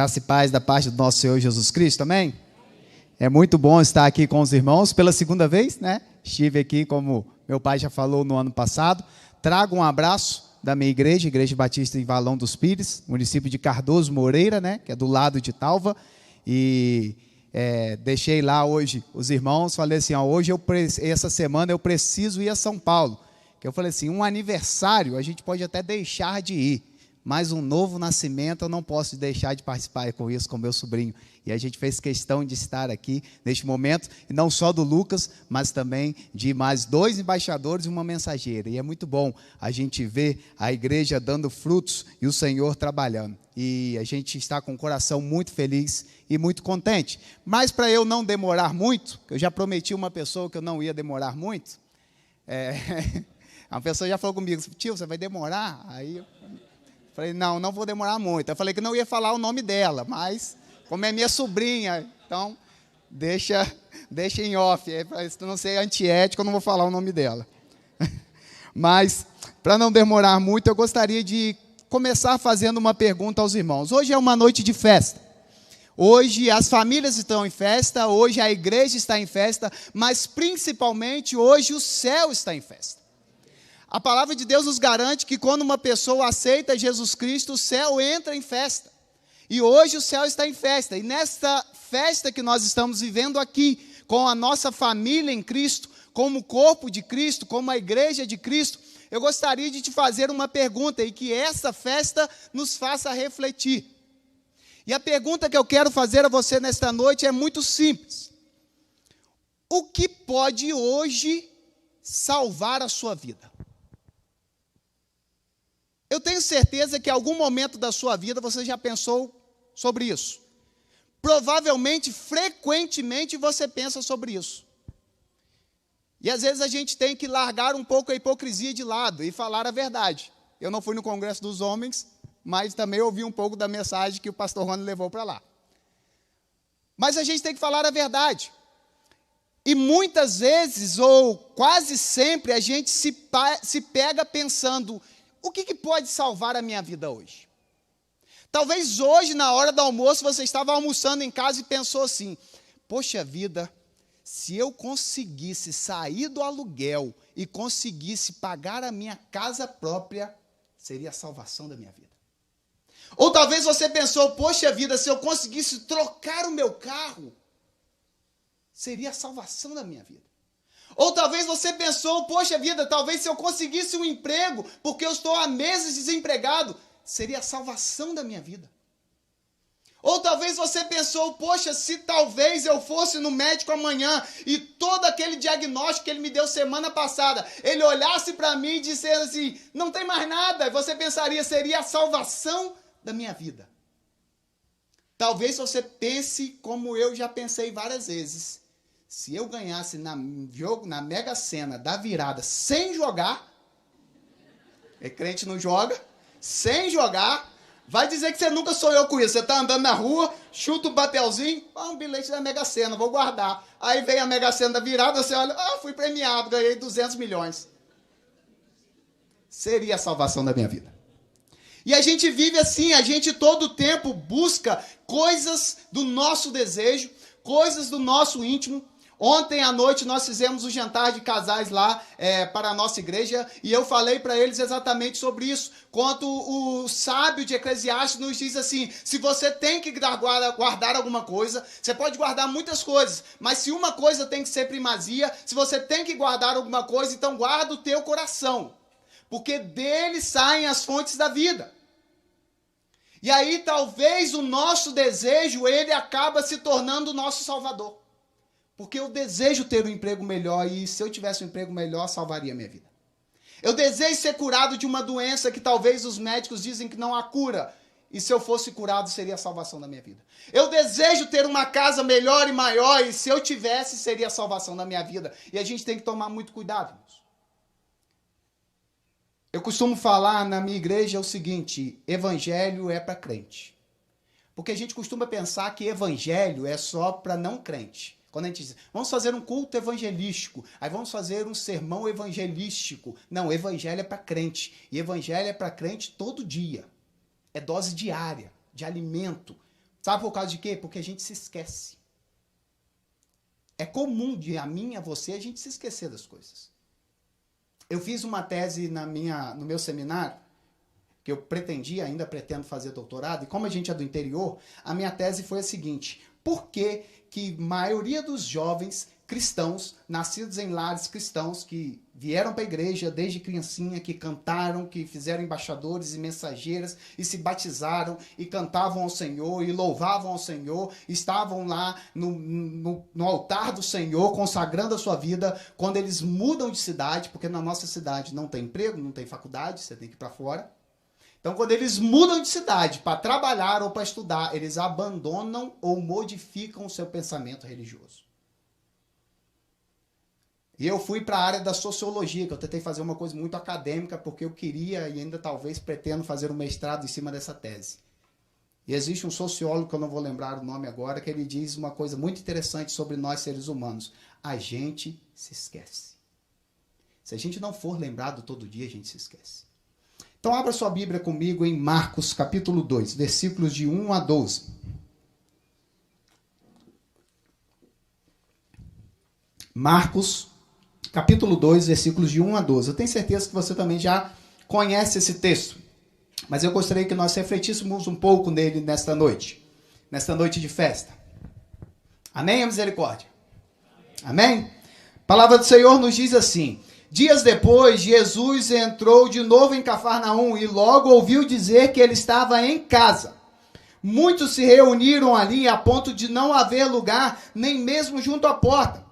Graça e paz da parte do nosso Senhor Jesus Cristo, amém? É muito bom estar aqui com os irmãos pela segunda vez, né? Estive aqui, como meu pai já falou, no ano passado. Trago um abraço da minha igreja, Igreja Batista em Valão dos Pires, município de Cardoso Moreira, né? Que é do lado de Talva. E deixei lá hoje os irmãos, falei assim, ó, essa semana eu preciso ir a São Paulo. Que eu falei assim, um aniversário a gente pode até deixar de ir, mas um novo nascimento eu não posso deixar de participar com isso, com meu sobrinho. E a gente fez questão de estar aqui neste momento, e não só do Lucas, mas também de mais 2 embaixadores e uma mensageira. E é muito bom a gente ver a igreja dando frutos e o Senhor trabalhando. E a gente está com o coração muito feliz e muito contente. Mas para eu não demorar muito, eu já prometi a uma pessoa que eu não ia demorar muito, a pessoa já falou comigo, tio, você vai demorar? Aí eu falei, não vou demorar muito. Eu falei que não ia falar o nome dela, mas como é minha sobrinha, então deixa em off. Se não ser antiético, eu não vou falar o nome dela. Mas, para não demorar muito, eu gostaria de começar fazendo uma pergunta aos irmãos. Hoje é uma noite de festa. Hoje as famílias estão em festa, hoje a igreja está em festa, mas principalmente hoje o céu está em festa. A palavra de Deus nos garante que quando uma pessoa aceita Jesus Cristo, o céu entra em festa. E hoje o céu está em festa. E nesta festa que nós estamos vivendo aqui, com a nossa família em Cristo, como corpo de Cristo, como a igreja de Cristo, eu gostaria de te fazer uma pergunta e que essa festa nos faça refletir. E a pergunta que eu quero fazer a você nesta noite é muito simples. O que pode hoje salvar a sua vida? Eu tenho certeza que em algum momento da sua vida você já pensou sobre isso. Provavelmente, frequentemente, você pensa sobre isso. E às vezes a gente tem que largar um pouco a hipocrisia de lado e falar a verdade. Eu não fui no Congresso dos Homens, mas também ouvi um pouco da mensagem que o pastor Rony levou para lá. Mas a gente tem que falar a verdade. E muitas vezes, ou quase sempre, a gente se pega pensando, o que pode salvar a minha vida hoje? Talvez hoje, na hora do almoço, você estava almoçando em casa e pensou assim, poxa vida, se eu conseguisse sair do aluguel e conseguisse pagar a minha casa própria, seria a salvação da minha vida. Ou talvez você pensou, poxa vida, se eu conseguisse trocar o meu carro, seria a salvação da minha vida. Ou talvez você pensou, poxa vida, talvez se eu conseguisse um emprego, porque eu estou há meses desempregado, seria a salvação da minha vida. Ou talvez você pensou, poxa, se talvez eu fosse no médico amanhã e todo aquele diagnóstico que ele me deu semana passada, ele olhasse para mim e dissesse assim, não tem mais nada, você pensaria, seria a salvação da minha vida. Talvez você pense como eu já pensei várias vezes. Se eu ganhasse na Mega Sena da virada sem jogar, crente não joga, sem jogar, vai dizer que você nunca sonhou com isso. Você está andando na rua, chuta um papelzinho, um bilhete da Mega Sena, vou guardar. Aí vem a Mega Sena da virada, você olha, fui premiado, ganhei 200 milhões. Seria a salvação da minha vida. E a gente vive assim, a gente todo o tempo busca coisas do nosso desejo, coisas do nosso íntimo. Ontem à noite nós fizemos um jantar de casais lá para a nossa igreja e eu falei para eles exatamente sobre isso. Quanto o sábio de Eclesiastes nos diz assim, se você tem que guardar alguma coisa, você pode guardar muitas coisas, mas se uma coisa tem que ser primazia, se você tem que guardar alguma coisa, então guarda o teu coração, porque dele saem as fontes da vida. E aí talvez o nosso desejo, ele acaba se tornando o nosso salvador. Porque eu desejo ter um emprego melhor e se eu tivesse um emprego melhor, salvaria a minha vida. Eu desejo ser curado de uma doença que talvez os médicos dizem que não há cura. E se eu fosse curado, seria a salvação da minha vida. Eu desejo ter uma casa melhor e maior e se eu tivesse, seria a salvação da minha vida. E a gente tem que tomar muito cuidado, irmãos. Eu costumo falar na minha igreja o seguinte, evangelho é para crente. Porque a gente costuma pensar que evangelho é só para não crente. Quando a gente diz, vamos fazer um culto evangelístico, aí vamos fazer um sermão evangelístico. Não, evangelho é para crente. E evangelho é para crente todo dia. É dose diária de alimento Sabe por causa de quê? Porque a gente se esquece. É comum de a mim e a você a gente se esquecer das coisas. Eu fiz uma tese no meu seminário, que eu pretendia, ainda pretendo fazer doutorado, e como a gente é do interior, a minha tese foi a seguinte: por que que a maioria dos jovens cristãos, nascidos em lares cristãos, que vieram para a igreja desde criancinha, que cantaram, que fizeram embaixadores e mensageiras, e se batizaram, e cantavam ao Senhor, e louvavam ao Senhor, estavam lá no altar do Senhor, consagrando a sua vida, quando eles mudam de cidade, porque na nossa cidade não tem emprego, não tem faculdade, você tem que ir para fora. Então, quando eles mudam de cidade para trabalhar ou para estudar, eles abandonam ou modificam o seu pensamento religioso. E eu fui para a área da sociologia, que eu tentei fazer uma coisa muito acadêmica, porque eu queria e ainda talvez pretendo fazer um mestrado em cima dessa tese. E existe um sociólogo, que eu não vou lembrar o nome agora, que ele diz uma coisa muito interessante sobre nós seres humanos. A gente se esquece. Se a gente não for lembrado todo dia, a gente se esquece. Então, abra sua Bíblia comigo em Marcos, capítulo 2, versículos de 1 a 12. Marcos, capítulo 2, versículos de 1 a 12. Eu tenho certeza que você também já conhece esse texto, mas eu gostaria que nós refletíssemos um pouco nele nesta noite de festa. Amém, a misericórdia? Amém? A palavra do Senhor nos diz assim: dias depois, Jesus entrou de novo em Cafarnaum e logo ouviu dizer que ele estava em casa. Muitos se reuniram ali a ponto de não haver lugar, nem mesmo junto à porta.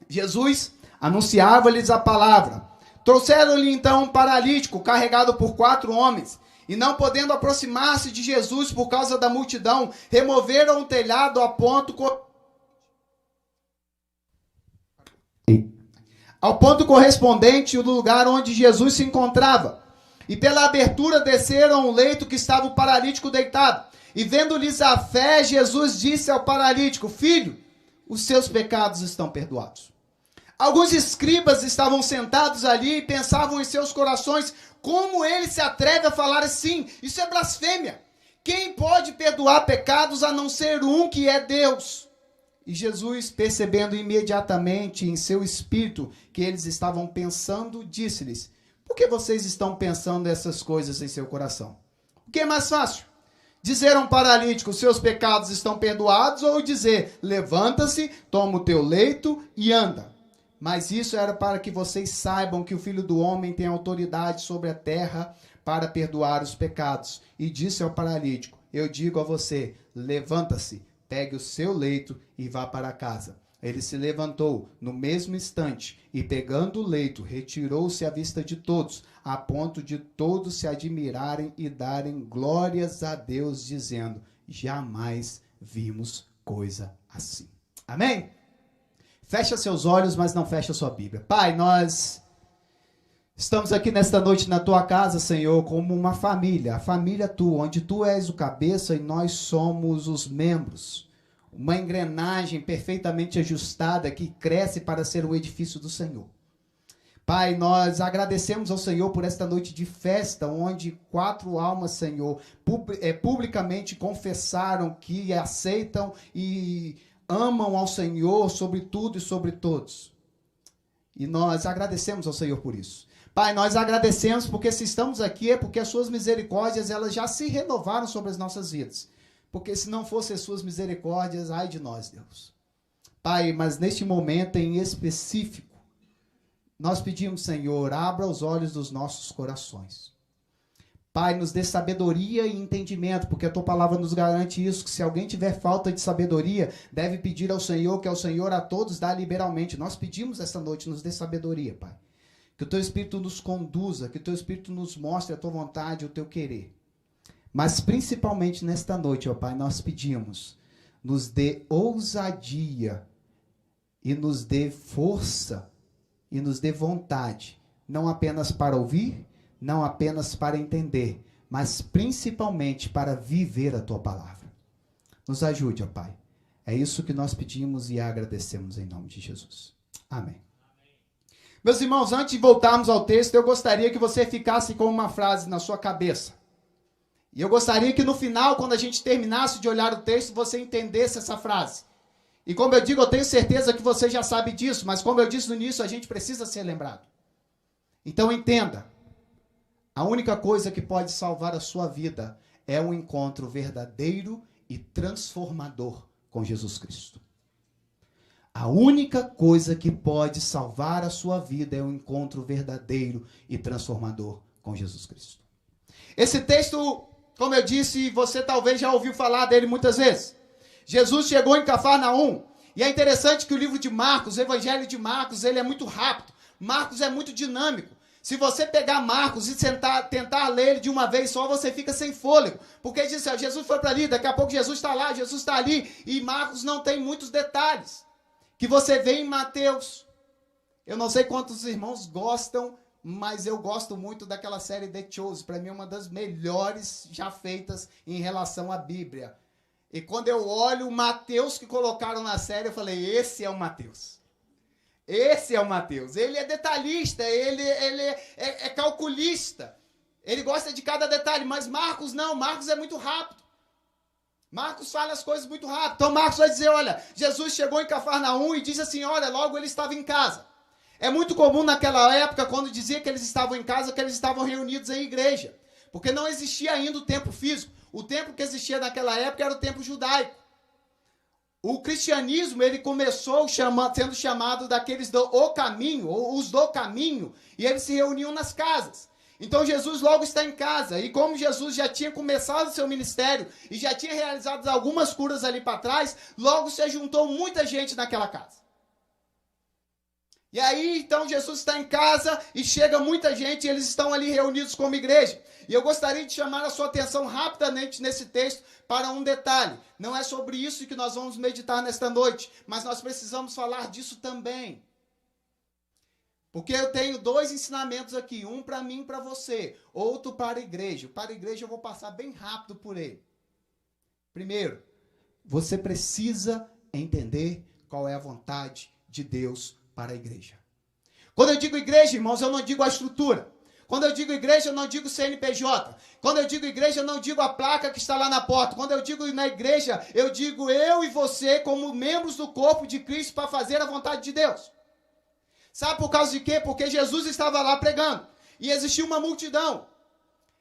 Jesus anunciava-lhes a palavra. Trouxeram-lhe então um paralítico, carregado por 4 homens, e não podendo aproximar-se de Jesus por causa da multidão, removeram o telhado ao ponto correspondente do lugar onde Jesus se encontrava. E pela abertura desceram o leito que estava o paralítico deitado. E vendo-lhes a fé, Jesus disse ao paralítico: filho, os seus pecados estão perdoados. Alguns escribas estavam sentados ali e pensavam em seus corações: como ele se atreve a falar assim? Isso é blasfêmia. Quem pode perdoar pecados a não ser um, que é Deus? E Jesus, percebendo imediatamente em seu espírito que eles estavam pensando, disse-lhes: por que vocês estão pensando essas coisas em seu coração? O que é mais fácil? Dizer a um paralítico: seus pecados estão perdoados, ou dizer: levanta-se, toma o teu leito e anda? Mas isso era para que vocês saibam que o Filho do Homem tem autoridade sobre a terra para perdoar os pecados. E disse ao paralítico: eu digo a você, levanta-se, pegue o seu leito e vá para casa. Ele se levantou no mesmo instante e, pegando o leito, retirou-se à vista de todos, a ponto de todos se admirarem e darem glórias a Deus, dizendo: jamais vimos coisa assim. Amém? Fecha seus olhos, mas não fecha sua Bíblia. Pai, nós estamos aqui nesta noite na tua casa, Senhor, como uma família, a família tua, onde tu és o cabeça e nós somos os membros. Uma engrenagem perfeitamente ajustada que cresce para ser o edifício do Senhor. Pai, nós agradecemos ao Senhor por esta noite de festa, onde 4 almas, Senhor, publicamente confessaram que aceitam e amam ao Senhor sobre tudo e sobre todos. E nós agradecemos ao Senhor por isso. Pai, nós agradecemos porque se estamos aqui é porque as suas misericórdias, elas já se renovaram sobre as nossas vidas. Porque se não fossem as suas misericórdias, ai de nós, Deus. Pai, mas neste momento em específico, nós pedimos, Senhor, abra os olhos dos nossos corações. Pai, nos dê sabedoria e entendimento, porque a tua palavra nos garante isso, que se alguém tiver falta de sabedoria, deve pedir ao Senhor, que ao Senhor a todos dá liberalmente. Nós pedimos essa noite, nos dê sabedoria, Pai. Que o teu Espírito nos conduza, que o teu Espírito nos mostre a tua vontade, o teu querer. Mas principalmente nesta noite, ó Pai, nós pedimos, nos dê ousadia e nos dê força e nos dê vontade, não apenas para ouvir, não apenas para entender, mas principalmente para viver a tua palavra. Nos ajude, ó Pai. É isso que nós pedimos e agradecemos em nome de Jesus. Amém. Meus irmãos, antes de voltarmos ao texto, eu gostaria que você ficasse com uma frase na sua cabeça. E eu gostaria que no final, quando a gente terminasse de olhar o texto, você entendesse essa frase. E como eu digo, eu tenho certeza que você já sabe disso, mas como eu disse no início, a gente precisa ser lembrado. Então entenda, a única coisa que pode salvar a sua vida é um encontro verdadeiro e transformador com Jesus Cristo. A única coisa que pode salvar a sua vida é um encontro verdadeiro e transformador com Jesus Cristo. Esse texto, como eu disse, você talvez já ouviu falar dele muitas vezes. Jesus chegou em Cafarnaum, e é interessante que o livro de Marcos, o Evangelho de Marcos, ele é muito rápido. Marcos é muito dinâmico. Se você pegar Marcos e tentar ler ele de uma vez só, você fica sem fôlego. Porque diz assim, Jesus foi para ali, daqui a pouco Jesus está lá, Jesus está ali. E Marcos não tem muitos detalhes que você vê em Mateus. Eu não sei quantos irmãos gostam, mas eu gosto muito daquela série The Chosen. Para mim é uma das melhores já feitas em relação à Bíblia. E quando eu olho o Mateus que colocaram na série, eu falei, esse é o Mateus. Esse é o Mateus. Ele é detalhista, ele é calculista. Ele gosta de cada detalhe, mas Marcos não. Marcos é muito rápido. Marcos fala as coisas muito rápido. Então Marcos vai dizer, olha, Jesus chegou em Cafarnaum e diz assim, olha, logo ele estava em casa. É muito comum naquela época, quando dizia que eles estavam em casa, que eles estavam reunidos em igreja. Porque não existia ainda o templo físico. O templo que existia naquela época era o templo judaico. O cristianismo, ele começou sendo chamado daqueles do caminho, ou os do caminho, e eles se reuniam nas casas. Então Jesus logo está em casa, e como Jesus já tinha começado o seu ministério, e já tinha realizado algumas curas ali para trás, logo se juntou muita gente naquela casa. E aí, então, Jesus está em casa, e chega muita gente, e eles estão ali reunidos como igreja. E eu gostaria de chamar a sua atenção rapidamente nesse texto para um detalhe. Não é sobre isso que nós vamos meditar nesta noite, mas nós precisamos falar disso também. Porque eu tenho dois ensinamentos aqui, um para mim e para você, outro para a igreja. Para a igreja eu vou passar bem rápido por ele. Primeiro, você precisa entender qual é a vontade de Deus para a igreja. Quando eu digo igreja, irmãos, eu não digo a estrutura. Quando eu digo igreja, eu não digo CNPJ. Quando eu digo igreja, eu não digo a placa que está lá na porta. Quando eu digo na igreja, eu digo eu e você como membros do corpo de Cristo para fazer a vontade de Deus. Sabe por causa de quê? Porque Jesus estava lá pregando. E existia uma multidão.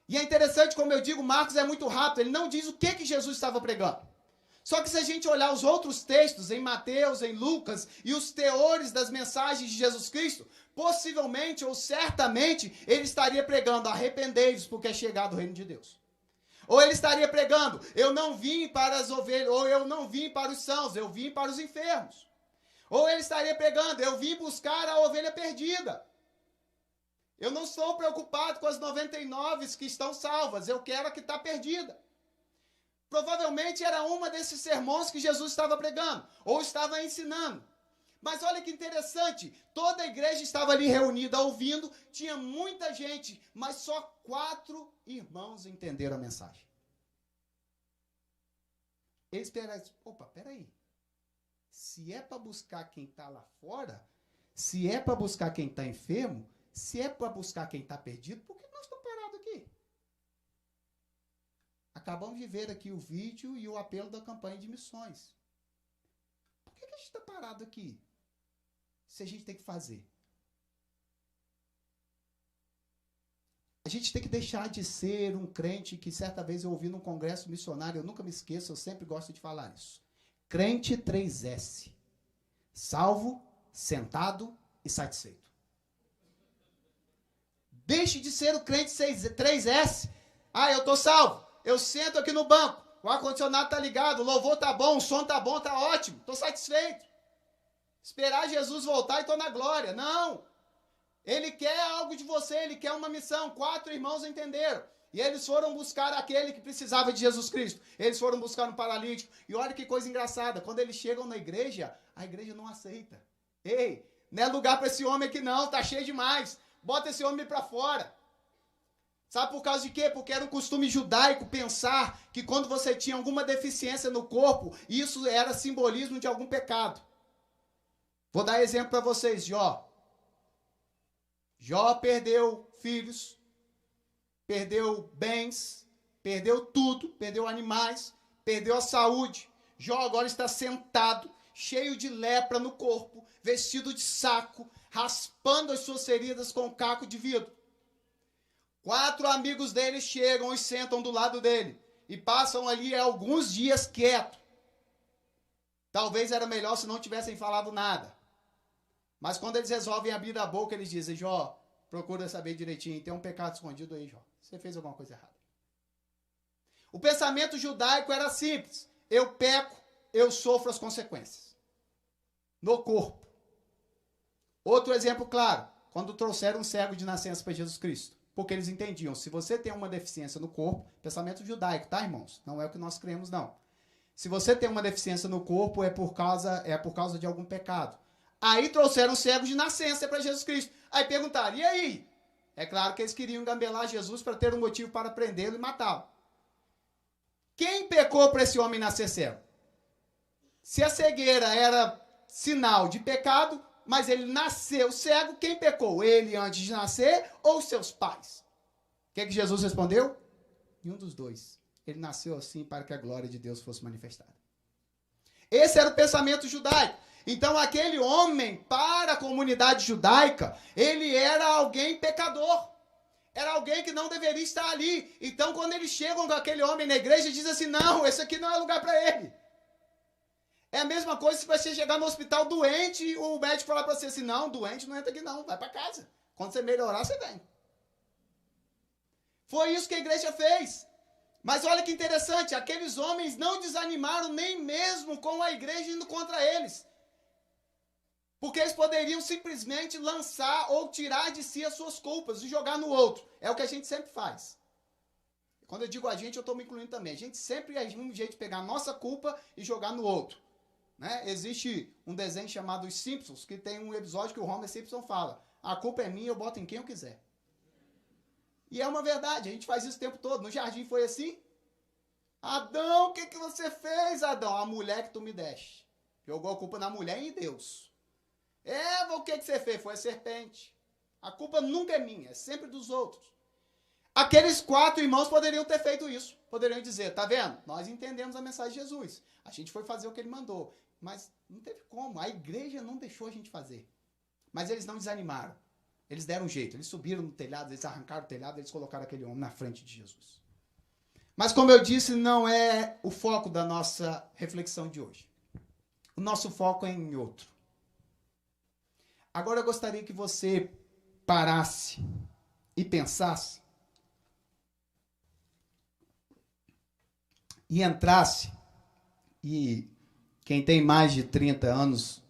E é interessante, como eu digo, Marcos é muito rápido. Ele não diz o que Jesus estava pregando. Só que se a gente olhar os outros textos, em Mateus, em Lucas, e os teores das mensagens de Jesus Cristo, possivelmente ou certamente ele estaria pregando, arrependei-vos porque é chegado o reino de Deus. Ou ele estaria pregando, eu não vim para as ovelhas, ou eu não vim para os sãos, eu vim para os enfermos. Ou ele estaria pregando, eu vim buscar a ovelha perdida. Eu não estou preocupado com as 99 que estão salvas, eu quero a que está perdida. Provavelmente era uma desses sermões que Jesus estava pregando, ou estava ensinando. Mas olha que interessante, toda a igreja estava ali reunida ouvindo, tinha muita gente, mas só 4 irmãos entenderam a mensagem. Eles esperaram, opa, peraí, se é para buscar quem está lá fora, se é para buscar quem está enfermo, se é para buscar quem está perdido, por que nós estamos parados aqui? Acabamos de ver aqui o vídeo e o apelo da campanha de missões. Por que a gente está parado aqui? Se a gente tem que fazer. A gente tem que deixar de ser um crente que certa vez eu ouvi num congresso missionário, eu nunca me esqueço, eu sempre gosto de falar isso. Crente 3S. Salvo, sentado e satisfeito. Deixe de ser o crente 3S. Ah, eu estou salvo. Eu sento aqui no banco. O ar-condicionado está ligado, o louvor está bom, o som está bom, está ótimo. Estou satisfeito. Esperar Jesus voltar e estou na glória. Não. Ele quer algo de você, ele quer uma missão. 4 irmãos entenderam. E eles foram buscar aquele que precisava de Jesus Cristo. Eles foram buscar um paralítico. E olha que coisa engraçada. Quando eles chegam na igreja, a igreja não aceita. Ei, não é lugar para esse homem aqui não, tá cheio demais. Bota esse homem para fora. Sabe por causa de quê? Porque era um costume judaico pensar que quando você tinha alguma deficiência no corpo, isso era simbolismo de algum pecado. Vou dar exemplo para vocês, Jó. Jó perdeu filhos, perdeu bens, perdeu tudo, perdeu animais, perdeu a saúde. Jó agora está sentado, cheio de lepra no corpo, vestido de saco, raspando as suas feridas com um caco de vidro. 4 amigos dele chegam e sentam do lado dele e passam ali alguns dias quietos. Talvez era melhor se não tivessem falado nada. Mas quando eles resolvem abrir a boca, eles dizem: Jó, procura saber direitinho, tem um pecado escondido aí, Jó. Você fez alguma coisa errada. O pensamento judaico era simples: eu peco, eu sofro as consequências. No corpo. Outro exemplo claro, quando trouxeram um cego de nascença para Jesus Cristo. Porque eles entendiam, se você tem uma deficiência no corpo, pensamento judaico, tá, irmãos? Não é o que nós cremos, não. Se você tem uma deficiência no corpo, é por causa de algum pecado. Aí trouxeram um cego de nascença para Jesus Cristo. Aí perguntaram: e aí? É claro que eles queriam engambelar Jesus para ter um motivo para prendê-lo e matá-lo. Quem pecou para esse homem nascer cego? Se a cegueira era sinal de pecado, mas ele nasceu cego, quem pecou? Ele antes de nascer ou seus pais? O que Jesus respondeu? Nenhum dos dois. Ele nasceu assim para que a glória de Deus fosse manifestada. Esse era o pensamento judaico. Então, aquele homem, para a comunidade judaica, ele era alguém pecador. Era alguém que não deveria estar ali. Então, quando eles chegam com aquele homem na igreja, dizem assim: não, esse aqui não é lugar para ele. É a mesma coisa se você chegar no hospital doente e o médico falar para você assim: não, doente não entra aqui não, vai para casa. Quando você melhorar, você vem. Foi isso que a igreja fez. Mas olha que interessante, aqueles homens não desanimaram nem mesmo com a igreja indo contra eles. Porque eles poderiam simplesmente lançar ou tirar de si as suas culpas e jogar no outro. É o que a gente sempre faz. Quando eu digo a gente, eu estou me incluindo também. A gente sempre arruma um jeito de pegar a nossa culpa e jogar no outro. Né? Existe um desenho chamado Os Simpsons, que tem um episódio que o Homer Simpson fala: a culpa é minha, eu boto em quem eu quiser. E é uma verdade, a gente faz isso o tempo todo. No jardim foi assim. Adão, o que você fez, Adão? A mulher que tu me deste. Jogou a culpa na mulher e em Deus. Eva, o que você fez? Foi a serpente. A culpa nunca é minha, é sempre dos outros. Aqueles 4 irmãos poderiam ter feito isso. Poderiam dizer: tá vendo? Nós entendemos a mensagem de Jesus. A gente foi fazer o que ele mandou. Mas não teve como. A igreja não deixou a gente fazer. Mas eles não desanimaram. Eles deram um jeito. Eles subiram no telhado, eles arrancaram o telhado, eles colocaram aquele homem na frente de Jesus. Mas como eu disse, não é o foco da nossa reflexão de hoje. O nosso foco é em outro. Agora eu gostaria que você parasse e pensasse e entrasse, e quem tem mais de 30 anos,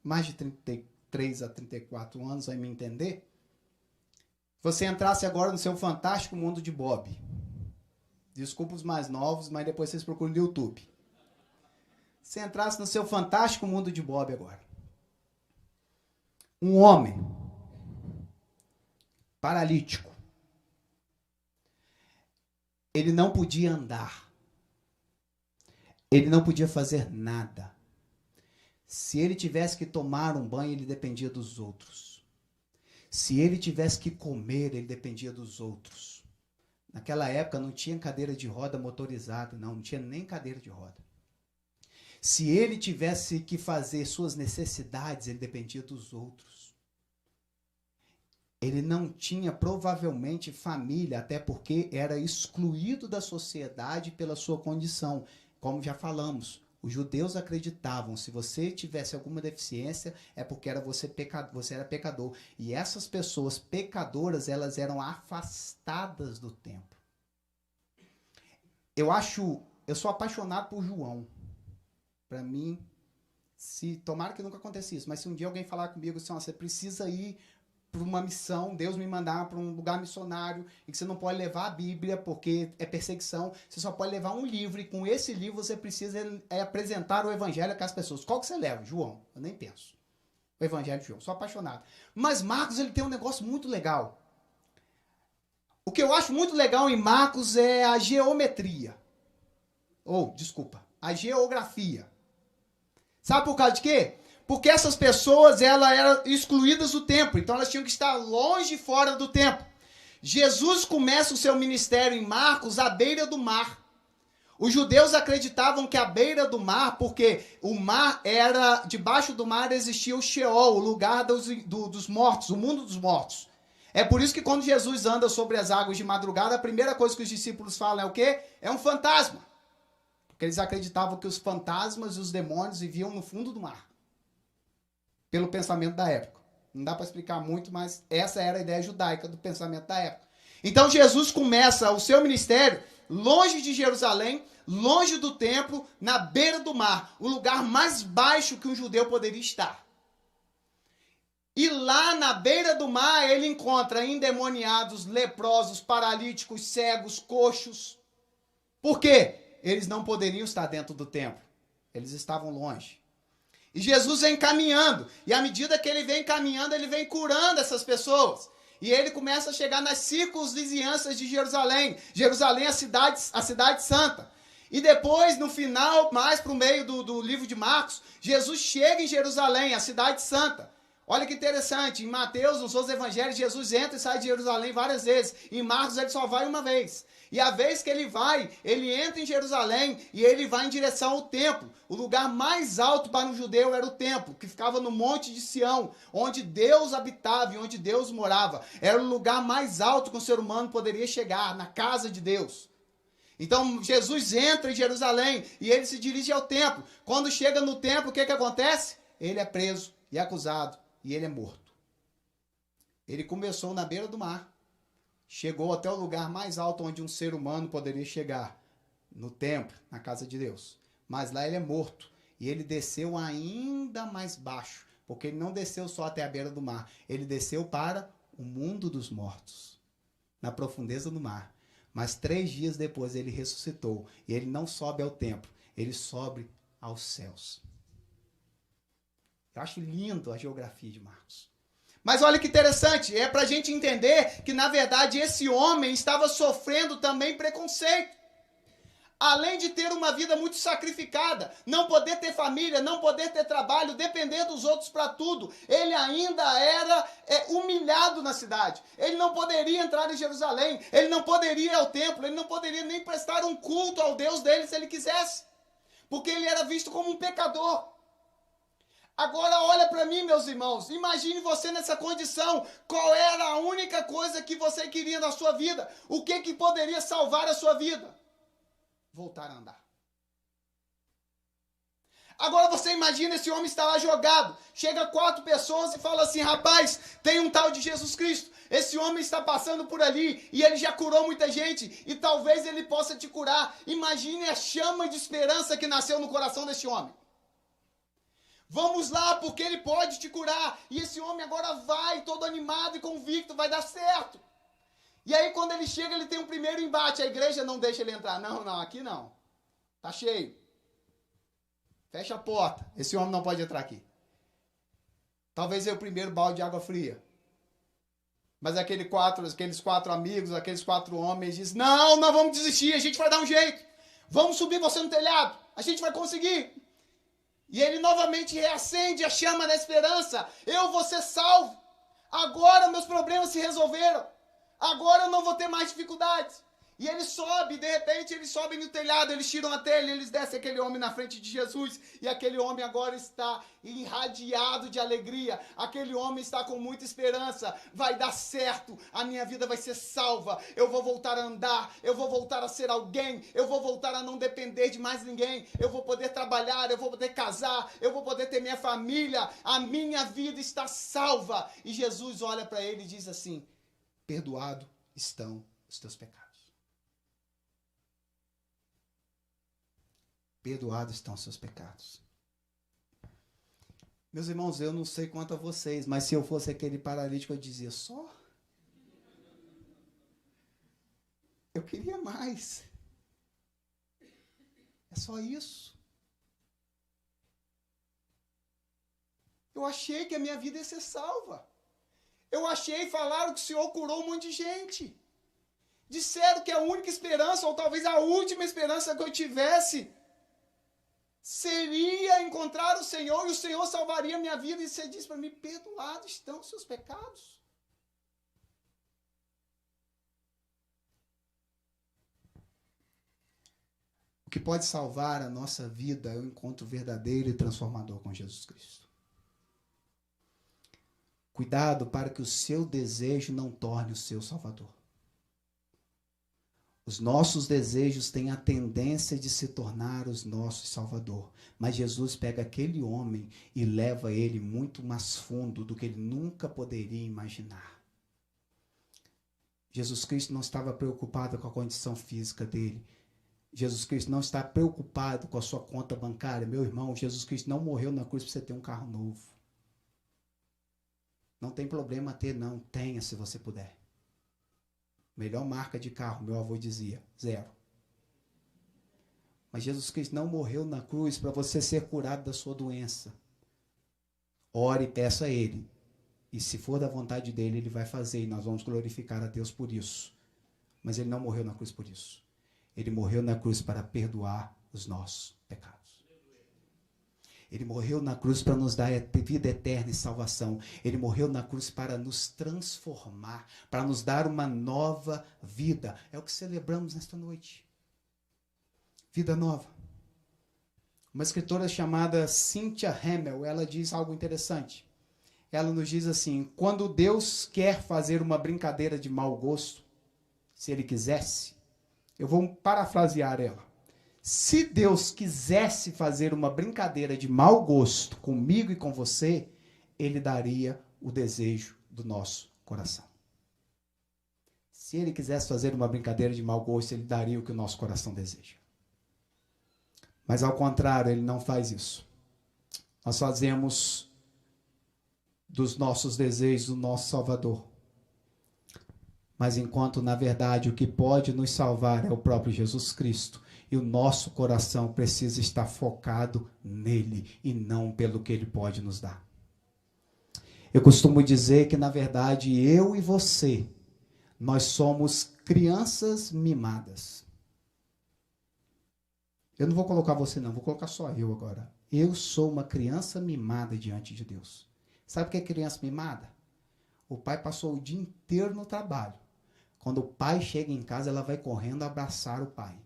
mais de 33 a 34 anos vai me entender, você entrasse agora no seu fantástico mundo de Bob. Desculpa os mais novos, mas depois vocês procuram no YouTube. Você entrasse no seu fantástico mundo de Bob agora. Um homem paralítico. Ele não podia andar. Ele não podia fazer nada. Se ele tivesse que tomar um banho, ele dependia dos outros. Se ele tivesse que comer, ele dependia dos outros. Naquela época não tinha cadeira de roda motorizada, não tinha nem cadeira de roda. Se ele tivesse que fazer suas necessidades, ele dependia dos outros. Ele não tinha provavelmente família, até porque era excluído da sociedade pela sua condição. Como já falamos, os judeus acreditavam, se você tivesse alguma deficiência, é porque você era pecador. E essas pessoas pecadoras, elas eram afastadas do templo. Eu sou apaixonado por João. Para mim, tomara que nunca aconteça isso, mas se um dia alguém falar comigo assim: você precisa ir para uma missão, Deus me mandar para um lugar missionário, e que você não pode levar a Bíblia porque é perseguição, você só pode levar um livro, e com esse livro você precisa apresentar o evangelho às pessoas. Qual que você leva? João. Eu nem penso. O evangelho de João. Sou apaixonado. Mas Marcos, ele tem um negócio muito legal. O que eu acho muito legal em Marcos é a geometria. A geografia. Sabe por causa de quê? Porque essas pessoas, elas eram excluídas do templo. Então, elas tinham que estar longe, fora do templo. Jesus começa o seu ministério em Marcos à beira do mar. Os judeus acreditavam que à beira do mar, porque o mar era, debaixo do mar existia o Sheol, o lugar dos mortos, o mundo dos mortos. É por isso que quando Jesus anda sobre as águas de madrugada, a primeira coisa que os discípulos falam é o quê? É um fantasma. Porque eles acreditavam que os fantasmas e os demônios viviam no fundo do mar. Pelo pensamento da época. Não dá para explicar muito, mas essa era a ideia judaica do pensamento da época. Então Jesus começa o seu ministério longe de Jerusalém, longe do templo, na beira do mar, o lugar mais baixo que um judeu poderia estar. E lá na beira do mar ele encontra endemoniados, leprosos, paralíticos, cegos, coxos. Por quê? Eles não poderiam estar dentro do templo. Eles estavam longe. E Jesus vem caminhando. E à medida que ele vem caminhando, ele vem curando essas pessoas. E ele começa a chegar nas circunvizinhanças de Jerusalém. Jerusalém é a cidade santa. E depois, no final, mais para o meio do livro de Marcos, Jesus chega em Jerusalém, a cidade santa. Olha que interessante, em Mateus, nos outros evangelhos, Jesus entra e sai de Jerusalém várias vezes. Em Marcos, ele só vai uma vez. E a vez que ele vai, ele entra em Jerusalém e ele vai em direção ao templo. O lugar mais alto para um judeu era o templo, que ficava no Monte de Sião, onde Deus habitava e onde Deus morava. Era o lugar mais alto que um ser humano poderia chegar, na casa de Deus. Então, Jesus entra em Jerusalém e ele se dirige ao templo. Quando chega no templo, o que acontece? Ele é preso e acusado e ele é morto. Ele começou na beira do mar. Chegou até o lugar mais alto onde um ser humano poderia chegar, no templo, na casa de Deus. Mas lá ele é morto. E ele desceu ainda mais baixo, porque ele não desceu só até a beira do mar. Ele desceu para o mundo dos mortos, na profundeza do mar. Mas 3 dias depois ele ressuscitou. E ele não sobe ao templo, ele sobe aos céus. Eu acho lindo a geografia de Marcos. Mas olha que interessante, é para a gente entender que, na verdade, esse homem estava sofrendo também preconceito. Além de ter uma vida muito sacrificada, não poder ter família, não poder ter trabalho, depender dos outros para tudo, ele ainda era humilhado na cidade. Ele não poderia entrar em Jerusalém, ele não poderia ir ao templo, ele não poderia nem prestar um culto ao Deus dele se ele quisesse, porque ele era visto como um pecador. Agora olha para mim, meus irmãos, imagine você nessa condição, qual era a única coisa que você queria na sua vida? O que poderia salvar a sua vida? Voltar a andar. Agora você imagina esse homem está lá jogado, chega 4 pessoas e fala assim, rapaz, tem um tal de Jesus Cristo, esse homem está passando por ali e ele já curou muita gente e talvez ele possa te curar. Imagine a chama de esperança que nasceu no coração desse homem. Vamos lá, porque ele pode te curar. E esse homem agora vai, todo animado e convicto, vai dar certo. E aí, quando ele chega, ele tem um primeiro embate. A igreja não deixa ele entrar. Não, aqui não. Tá cheio. Fecha a porta. Esse homem não pode entrar aqui. Talvez é o primeiro balde de água fria. Mas aqueles 4 amigos, aqueles 4 homens dizem, não vamos desistir, a gente vai dar um jeito. Vamos subir você no telhado. A gente vai conseguir. E ele novamente reacende a chama da esperança. Eu vou ser salvo. Agora meus problemas se resolveram. Agora eu não vou ter mais dificuldades. E ele sobe, de repente eles sobem no telhado, eles tiram a telha, eles descem aquele homem na frente de Jesus. E aquele homem agora está irradiado de alegria. Aquele homem está com muita esperança. Vai dar certo, a minha vida vai ser salva. Eu vou voltar a andar, eu vou voltar a ser alguém. Eu vou voltar a não depender de mais ninguém. Eu vou poder trabalhar, eu vou poder casar, eu vou poder ter minha família. A minha vida está salva. E Jesus olha para ele e diz assim, perdoado estão os teus pecados. Perdoados estão os seus pecados. Meus irmãos, eu não sei quanto a vocês, mas se eu fosse aquele paralítico, eu dizia, só? Eu queria mais. É só isso. Eu achei que a minha vida ia ser salva. Eu achei, falaram que o Senhor curou um monte de gente. Disseram que a única esperança, ou talvez a última esperança que eu tivesse, seria encontrar o Senhor e o Senhor salvaria a minha vida. E você diz para mim, perdoados estão os seus pecados. O que pode salvar a nossa vida é o encontro verdadeiro e transformador com Jesus Cristo. Cuidado para que o seu desejo não torne o seu salvador. Os nossos desejos têm a tendência de se tornar os nossos salvador. Mas Jesus pega aquele homem e leva ele muito mais fundo do que ele nunca poderia imaginar. Jesus Cristo não estava preocupado com a condição física dele. Jesus Cristo não está preocupado com a sua conta bancária. Meu irmão, Jesus Cristo não morreu na cruz para você ter um carro novo. Não tem problema ter, não. Tenha se você puder. Melhor marca de carro, meu avô dizia, 0. Mas Jesus Cristo não morreu na cruz para você ser curado da sua doença. Ore e peça a Ele. E se for da vontade dEle, Ele vai fazer. E nós vamos glorificar a Deus por isso. Mas Ele não morreu na cruz por isso. Ele morreu na cruz para perdoar os nossos pecados. Ele morreu na cruz para nos dar vida eterna e salvação. Ele morreu na cruz para nos transformar, para nos dar uma nova vida. É o que celebramos nesta noite. Vida nova. Uma escritora chamada Cynthia Hamel, ela diz algo interessante. Ela nos diz assim: quando Deus quer fazer uma brincadeira de mau gosto, se Ele quisesse, eu vou parafrasear ela. Se Deus quisesse fazer uma brincadeira de mau gosto comigo e com você, Ele daria o desejo do nosso coração. Se Ele quisesse fazer uma brincadeira de mau gosto, Ele daria o que o nosso coração deseja. Mas ao contrário, Ele não faz isso. Nós fazemos dos nossos desejos o nosso Salvador. Mas enquanto, na verdade, o que pode nos salvar é o próprio Jesus Cristo. E o nosso coração precisa estar focado nele e não pelo que ele pode nos dar. Eu costumo dizer que, na verdade, eu e você, nós somos crianças mimadas. Eu não vou colocar você não, vou colocar só eu agora. Eu sou uma criança mimada diante de Deus. Sabe o que é criança mimada? O pai passou o dia inteiro no trabalho. Quando o pai chega em casa, ela vai correndo abraçar o pai.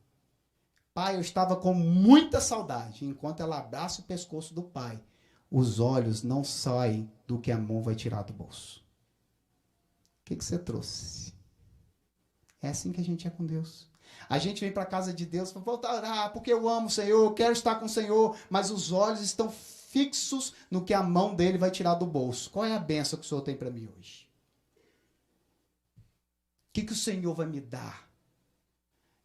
Pai, eu estava com muita saudade. Enquanto ela abraça o pescoço do pai, os olhos não saem do que a mão vai tirar do bolso. O que você trouxe? É assim que a gente é com Deus. A gente vem para a casa de Deus, vou orar porque eu amo o Senhor, eu quero estar com o Senhor, mas os olhos estão fixos no que a mão dele vai tirar do bolso. Qual é a bênção que o Senhor tem para mim hoje? O que o Senhor vai me dar?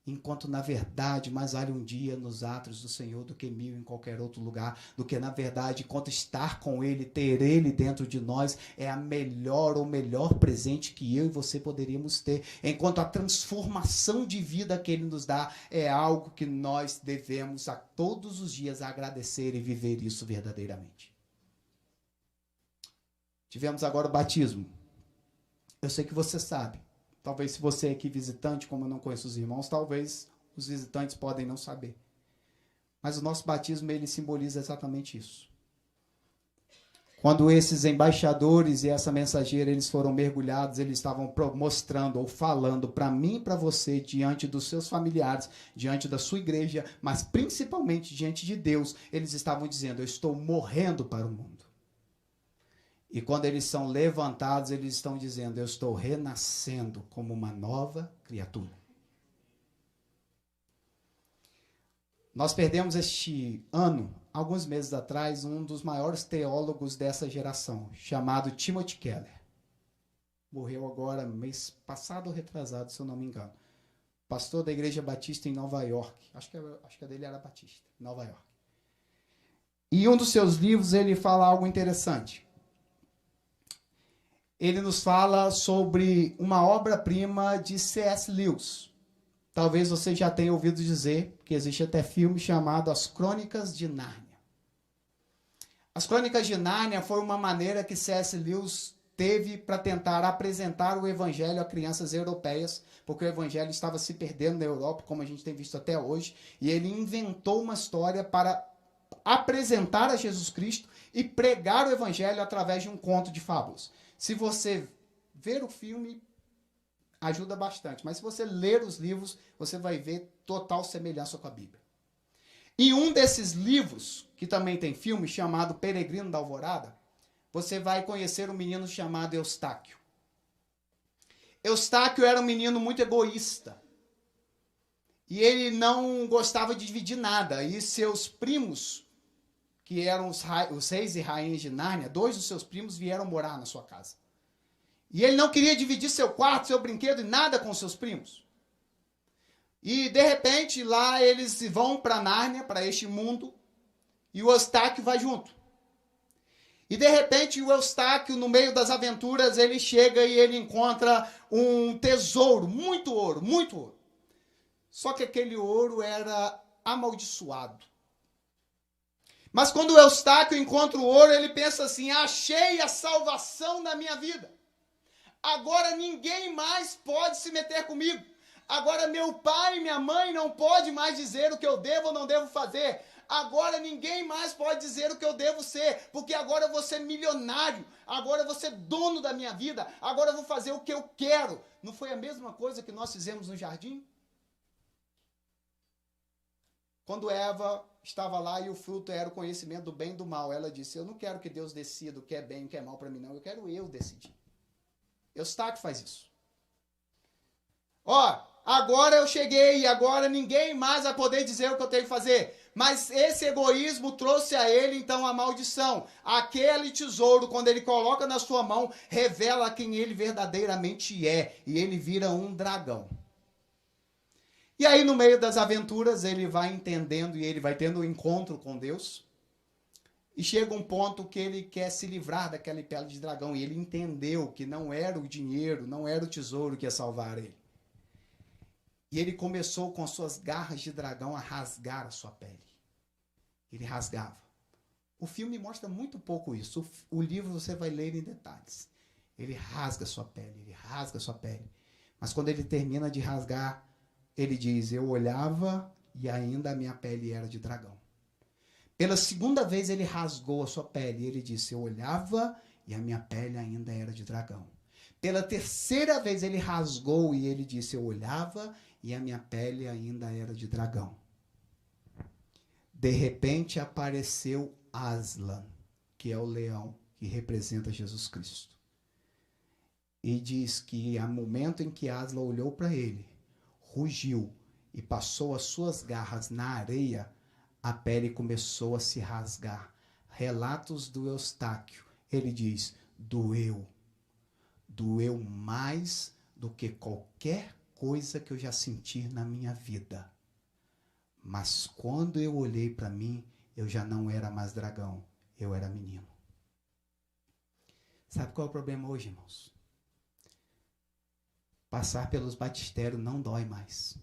Enquanto, na verdade, mais vale um dia nos átrios do Senhor do que 1000 em qualquer outro lugar, do que, na verdade, enquanto estar com Ele, ter Ele dentro de nós, é a melhor ou melhor presente que eu e você poderíamos ter. Enquanto a transformação de vida que Ele nos dá é algo que nós devemos a todos os dias agradecer e viver isso verdadeiramente. Tivemos agora o batismo. Eu sei que você sabe. Talvez se você é aqui visitante, como eu não conheço os irmãos, talvez os visitantes podem não saber. Mas o nosso batismo, ele simboliza exatamente isso. Quando esses embaixadores e essa mensageira, eles foram mergulhados, eles estavam mostrando ou falando para mim e para você, diante dos seus familiares, diante da sua igreja, mas principalmente diante de Deus, eles estavam dizendo: eu estou morrendo para o mundo. E quando eles são levantados, eles estão dizendo: eu estou renascendo como uma nova criatura. Nós perdemos este ano, alguns meses atrás, um dos maiores teólogos dessa geração, chamado Timothy Keller. Morreu agora, mês passado ou retrasado, se eu não me engano. Pastor da Igreja Batista em Nova York. Acho que a dele era Batista, em Nova York. E um dos seus livros, ele fala algo interessante. Ele nos fala sobre uma obra-prima de C.S. Lewis. Talvez você já tenha ouvido dizer que existe até filme chamado As Crônicas de Nárnia. As Crônicas de Nárnia foi uma maneira que C.S. Lewis teve para tentar apresentar o evangelho a crianças europeias, porque o evangelho estava se perdendo na Europa, como a gente tem visto até hoje, e ele inventou uma história para apresentar a Jesus Cristo e pregar o evangelho através de um conto de fábulas. Se você ver o filme, ajuda bastante. Mas se você ler os livros, você vai ver total semelhança com a Bíblia. Em um desses livros, que também tem filme, chamado Peregrino da Alvorada, você vai conhecer um menino chamado Eustáquio. Eustáquio era um menino muito egoísta. E ele não gostava de dividir nada. E seus primos, que eram os reis e rainhas de Nárnia, 2 dos seus primos vieram morar na sua casa. E ele não queria dividir seu quarto, seu brinquedo e nada com seus primos. E, de repente, lá eles vão para Nárnia, para este mundo, e o Eustáquio vai junto. E, de repente, o Eustáquio, no meio das aventuras, ele chega e ele encontra um tesouro, muito ouro, muito ouro. Só que aquele ouro era amaldiçoado. Mas quando o Eustáquio encontra o ouro, ele pensa assim: achei a salvação da minha vida. Agora ninguém mais pode se meter comigo. Agora meu pai e minha mãe não podem mais dizer o que eu devo ou não devo fazer. Agora ninguém mais pode dizer o que eu devo ser, porque agora eu vou ser milionário, agora eu vou ser dono da minha vida, agora eu vou fazer o que eu quero. Não foi a mesma coisa que nós fizemos no jardim? Quando Eva estava lá e o fruto era o conhecimento do bem e do mal, ela disse: eu não quero que Deus decida o que é bem e o que é mal para mim, não, eu quero eu decidir. Eustáquio faz isso. Agora eu cheguei, agora ninguém mais vai poder dizer o que eu tenho que fazer. Mas esse egoísmo trouxe a ele, então, a maldição. Aquele tesouro, quando ele coloca na sua mão, revela quem ele verdadeiramente é. E ele vira um dragão. E aí, no meio das aventuras, ele vai entendendo e ele vai tendo um encontro com Deus. E chega um ponto que ele quer se livrar daquela pele de dragão. E ele entendeu que não era o dinheiro, não era o tesouro que ia salvar ele. E ele começou com as suas garras de dragão a rasgar a sua pele. Ele rasgava. O filme mostra muito pouco isso. O livro você vai ler em detalhes. Ele rasga a sua pele, ele rasga a sua pele. Mas quando ele termina de rasgar, ele diz: eu olhava e ainda a minha pele era de dragão. Pela segunda vez ele rasgou a sua pele e ele disse: eu olhava e a minha pele ainda era de dragão. Pela terceira vez ele rasgou e ele disse: eu olhava e a minha pele ainda era de dragão. De repente apareceu Aslan, que é o leão que representa Jesus Cristo. E diz que no momento em que Aslan olhou para ele, rugiu e passou as suas garras na areia, a pele começou a se rasgar. Relatos do Eustáquio, ele diz: doeu. Doeu mais do que qualquer coisa que eu já senti na minha vida. Mas quando eu olhei para mim, eu já não era mais dragão, eu era menino. Sabe qual é o problema hoje, irmãos? Passar pelos batistérios não dói mais.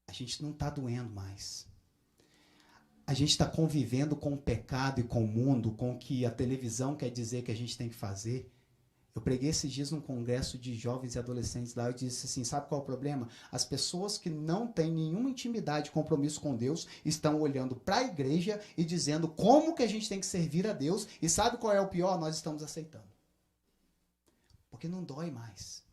A gente não está doendo mais. A gente está convivendo com o pecado e com o mundo, com o que a televisão quer dizer que a gente tem que fazer. Eu preguei esses dias num congresso de jovens e adolescentes lá, eu disse assim: sabe qual é o problema? As pessoas que não têm nenhuma intimidade, compromisso com Deus, estão olhando para a igreja e dizendo como que a gente tem que servir a Deus, e sabe qual é o pior? Nós estamos aceitando. Porque não dói mais.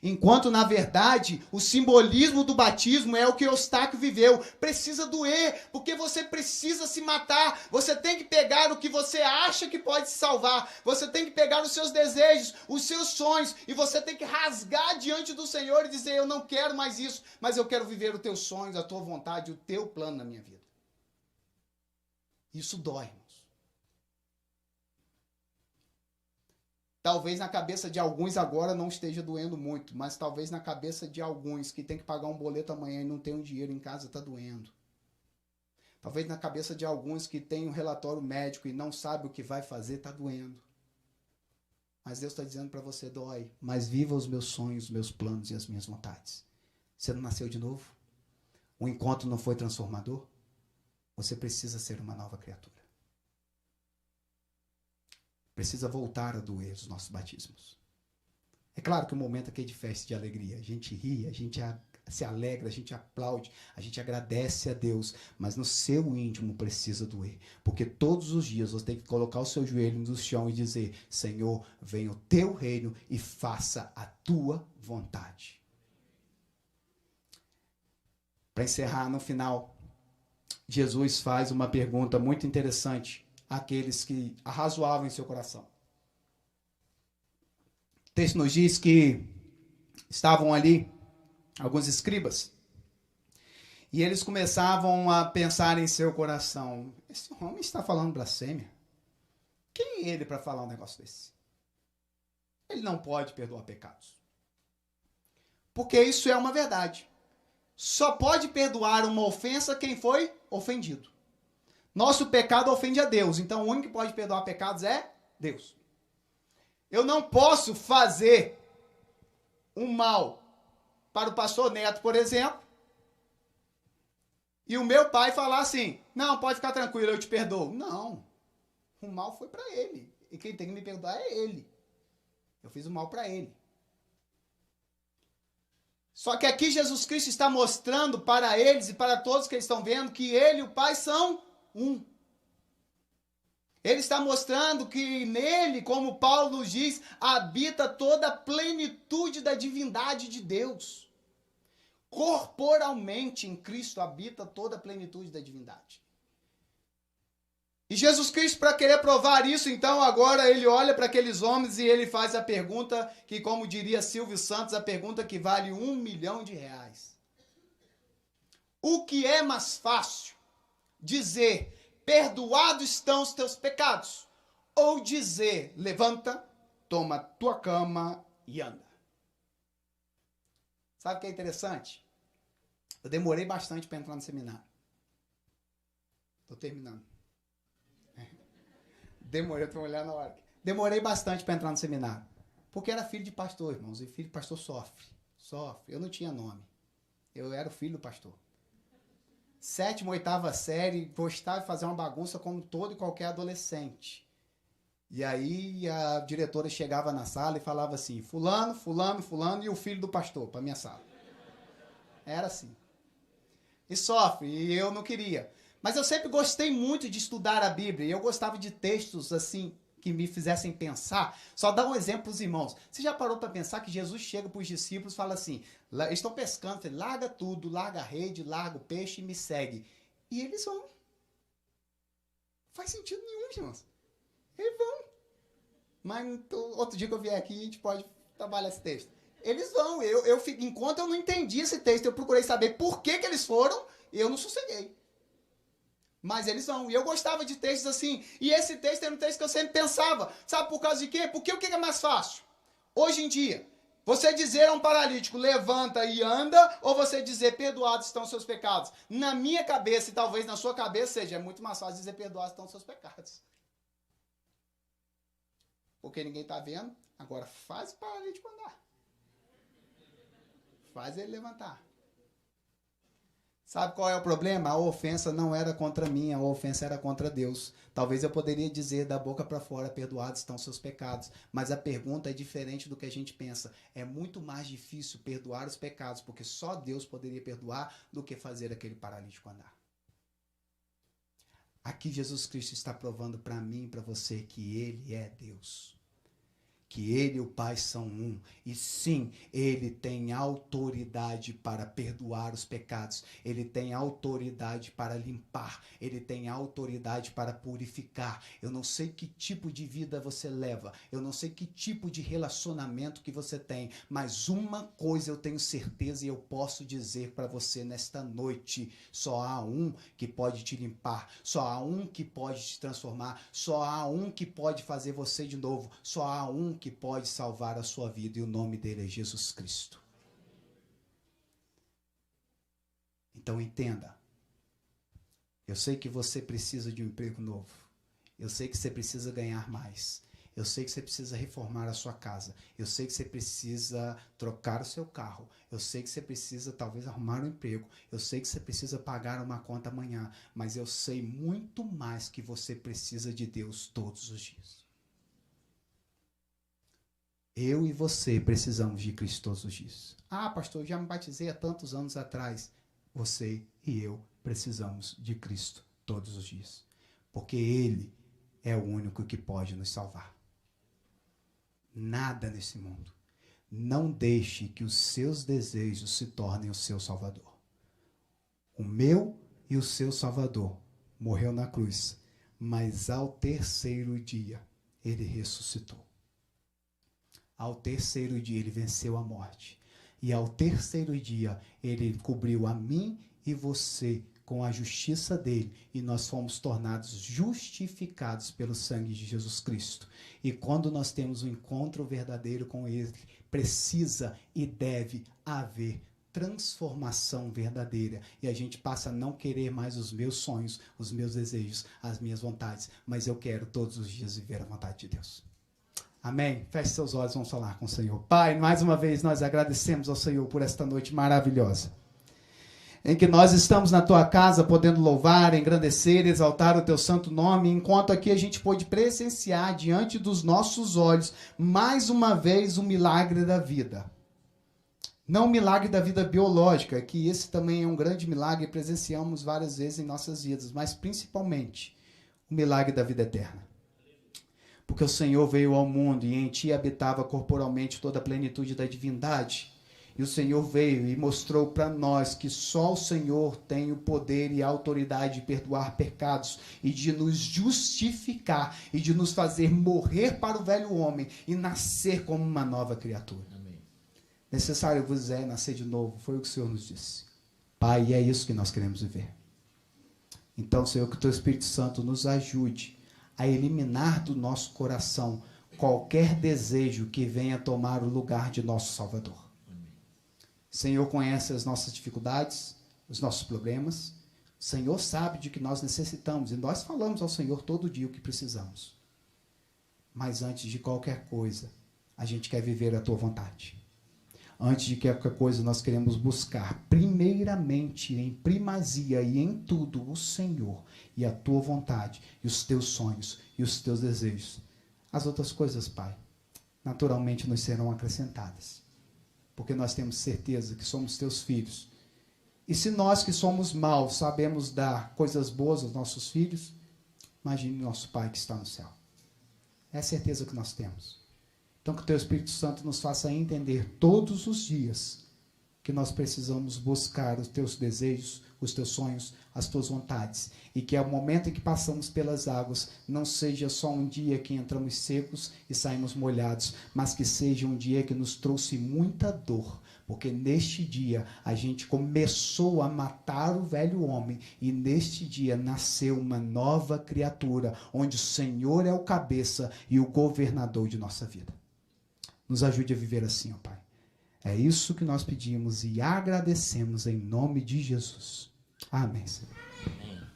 Enquanto, na verdade, o simbolismo do batismo é o que Eustáquio viveu. Precisa doer, porque você precisa se matar. Você tem que pegar o que você acha que pode se salvar. Você tem que pegar os seus desejos, os seus sonhos, e você tem que rasgar diante do Senhor e dizer: eu não quero mais isso, mas eu quero viver os teus sonhos, a tua vontade, o teu plano na minha vida. Isso dói, irmãos. Talvez na cabeça de alguns agora não esteja doendo muito, mas talvez na cabeça de alguns que tem que pagar um boleto amanhã e não tem um dinheiro em casa, está doendo. Talvez na cabeça de alguns que tem um relatório médico e não sabe o que vai fazer, está doendo. Mas Deus está dizendo para você: dói, mas viva os meus sonhos, os meus planos e as minhas vontades. Você não nasceu de novo? O encontro não foi transformador? Você precisa ser uma nova criatura. Precisa voltar a doer os nossos batismos. É claro que o momento aqui é de festa e de alegria. A gente ri, a gente se alegra, a gente aplaude, a gente agradece a Deus. Mas no seu íntimo precisa doer. Porque todos os dias você tem que colocar o seu joelho no chão e dizer: Senhor, venha o teu reino e faça a tua vontade. Para encerrar, no final, Jesus faz uma pergunta muito interessante àqueles que arrazoavam em seu coração. O texto nos diz que estavam ali alguns escribas e eles começavam a pensar em seu coração: esse homem está falando blasfêmia. Quem é ele para falar um negócio desse? Ele não pode perdoar pecados. Porque isso é uma verdade. Só pode perdoar uma ofensa quem foi ofendido. Nosso pecado ofende a Deus, então o único que pode perdoar pecados é Deus. Eu não posso fazer um mal para o pastor Neto, por exemplo, e o meu pai falar assim: não, pode ficar tranquilo, eu te perdoo. Não, o mal foi para ele, e quem tem que me perdoar é ele. Eu fiz o mal para ele. Só que aqui Jesus Cristo está mostrando para eles e para todos que eles estão vendo que ele e o Pai são um. Ele está mostrando que nele, como Paulo nos diz, habita toda a plenitude da divindade de Deus. Corporalmente em Cristo habita toda a plenitude da divindade. E Jesus Cristo, para querer provar isso, então agora ele olha para aqueles homens e ele faz a pergunta que, como diria Silvio Santos, a pergunta que vale R$1 milhão. O que é mais fácil? Dizer: perdoados estão os teus pecados, ou dizer: levanta, toma tua cama e anda? Sabe o que é interessante? Eu demorei bastante para entrar no seminário. Estou terminando. Demorei bastante para entrar no seminário. Porque era filho de pastor, irmãos. E filho de pastor sofre. Eu não tinha nome. Eu era o filho do pastor. 7ª, 8ª série, gostava de fazer uma bagunça como todo e qualquer adolescente. E aí a diretora chegava na sala e falava assim: fulano, fulano, fulano e o filho do pastor para minha sala. Era assim. E sofre, e eu não queria. Mas eu sempre gostei muito de estudar a Bíblia. E eu gostava de textos assim que me fizessem pensar. Só dar um exemplo para os irmãos. Você já parou para pensar que Jesus chega para os discípulos e fala assim: eles estão pescando, fala, larga tudo, larga a rede, larga o peixe e me segue. E eles vão. Não faz sentido nenhum, irmãos. Eles vão. Mas outro dia que eu vier aqui, a gente pode trabalhar esse texto. Eles vão. Enquanto eu não entendi esse texto, eu procurei saber por que eles foram, e eu não sosseguei. Mas eles vão. E eu gostava de textos assim. E esse texto era um texto que eu sempre pensava. Sabe por causa de quê? Porque o que é mais fácil? Hoje em dia, você dizer a um paralítico: levanta e anda, ou você dizer: perdoados estão os seus pecados? Na minha cabeça, e talvez na sua cabeça seja, é muito mais fácil dizer: perdoados estão os seus pecados. Porque ninguém está vendo. Agora faz o paralítico andar. Faz ele levantar. Sabe qual é o problema? A ofensa não era contra mim, a ofensa era contra Deus. Talvez eu poderia dizer da boca para fora: perdoados estão seus pecados. Mas a pergunta é diferente do que a gente pensa. É muito mais difícil perdoar os pecados, porque só Deus poderia perdoar, do que fazer aquele paralítico andar. Aqui Jesus Cristo está provando para mim e para você que Ele é Deus. Que Ele e o Pai são um. E sim, Ele tem autoridade para perdoar os pecados. Ele tem autoridade para limpar. Ele tem autoridade para purificar. Eu não sei que tipo de vida você leva. Eu não sei que tipo de relacionamento que você tem. Mas uma coisa eu tenho certeza e eu posso dizer para você nesta noite: só há um que pode te limpar. Só há um que pode te transformar. Só há um que pode fazer você de novo. Só há um que pode salvar a sua vida, e o nome dele é Jesus Cristo. Então entenda, eu sei que você precisa de um emprego novo, eu sei que você precisa ganhar mais, eu sei que você precisa reformar a sua casa, eu sei que você precisa trocar o seu carro, eu sei que você precisa talvez arrumar um emprego, eu sei que você precisa pagar uma conta amanhã, mas eu sei muito mais que você precisa de Deus todos os dias. Eu e você precisamos de Cristo todos os dias. Ah, pastor, eu já me batizei há tantos anos atrás. Você e eu precisamos de Cristo todos os dias. Porque Ele é o único que pode nos salvar. Nada nesse mundo. Não deixe que os seus desejos se tornem o seu salvador. o meu e o seu Salvador, morreu na cruz, mas ao terceiro dia ele ressuscitou. Ao terceiro dia ele venceu a morte. E ao terceiro dia ele cobriu a mim e você com a justiça dele, e nós fomos tornados justificados pelo sangue de Jesus Cristo. E quando nós temos um encontro verdadeiro com ele, precisa e deve haver transformação verdadeira. E a gente passa a não querer mais os meus sonhos, os meus desejos, as minhas vontades, mas eu quero todos os dias viver a vontade de Deus. Amém? Feche seus olhos, vamos falar com o Senhor. Pai, mais uma vez nós agradecemos ao Senhor por esta noite maravilhosa, em que nós estamos na tua casa podendo louvar, engrandecer, exaltar o teu santo nome, enquanto aqui a gente pôde presenciar diante dos nossos olhos mais uma vez o milagre da vida. Não o milagre da vida biológica, que esse também é um grande milagre e presenciamos várias vezes em nossas vidas, mas principalmente o milagre da vida eterna. Porque o Senhor veio ao mundo e em ti habitava corporalmente toda a plenitude da divindade. E o Senhor veio e mostrou para nós que só o Senhor tem o poder e a autoridade de perdoar pecados e de nos justificar e de nos fazer morrer para o velho homem e nascer como uma nova criatura. Amém. Necessário vos é nascer de novo, foi o que o Senhor nos disse. Pai, e é isso que nós queremos viver. Então, Senhor, que o teu Espírito Santo nos ajude a eliminar do nosso coração qualquer desejo que venha tomar o lugar de nosso Salvador. O Senhor conhece as nossas dificuldades, os nossos problemas. O Senhor sabe de que nós necessitamos e nós falamos ao Senhor todo dia o que precisamos. Mas antes de qualquer coisa, a gente quer viver a tua vontade. Antes de qualquer coisa, nós queremos buscar primeiramente, em primazia e em tudo, o Senhor e a tua vontade, e os teus sonhos e os teus desejos. As outras coisas, Pai, naturalmente nos serão acrescentadas, porque nós temos certeza que somos teus filhos. E se nós que somos maus sabemos dar coisas boas aos nossos filhos, imagine nosso Pai que está no céu. É a certeza que nós temos. Então que o teu Espírito Santo nos faça entender todos os dias que nós precisamos buscar os teus desejos, os teus sonhos, as tuas vontades. E que ao momento em que passamos pelas águas, não seja só um dia que entramos secos e saímos molhados, mas que seja um dia que nos trouxe muita dor. Porque neste dia a gente começou a matar o velho homem e neste dia nasceu uma nova criatura, onde o Senhor é o cabeça e o governador de nossa vida. Nos ajude a viver assim, ó Pai. É isso que nós pedimos e agradecemos em nome de Jesus. Amém, Senhor. Amém.